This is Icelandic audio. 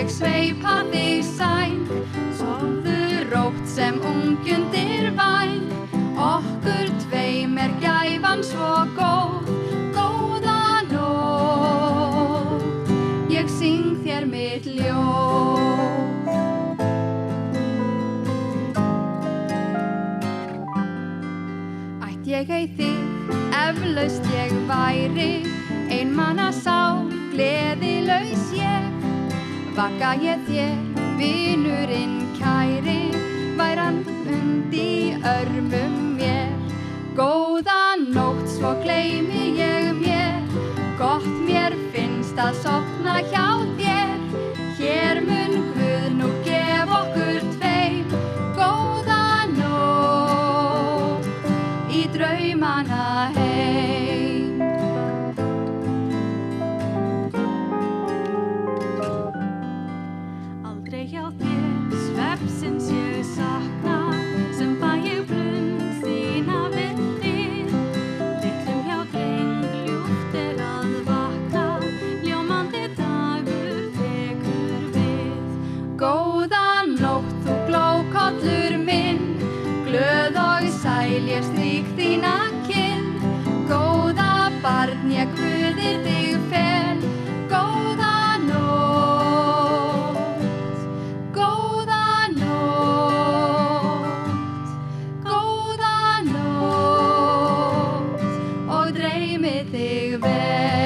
ég sveipa þig sæng, sofðu rótt sem ungjundir væng, okkur tveim gæfan svo góð, góða nótt, ég syng þér mitt ljóð. Ætt ég ei þig, eflaust ég væri, einmana sál, gleðilaus ég, vaka ég þér, vinurinn kæri, væran undi örmum mér. Góða nótt, svo gleymi ég mér, gott mér finnst að sofna hjá þér, hér mun Guð nú gef okkur tveim, góða nótt, í draumana heim. Aldrei hjá þér, svefnsins ég sakna, sem fæ ég blund þína við hlið. Litlum hjá dreng ljúft að vakna, ljómandi dagur tekur við. Góða nótt, þú glókollur minn, glöð og sæl ég strík þína kinn. Góða barn, ég Guði þig fel, góða nótt, góða nótt, góða nótt, og dreymi þig vel.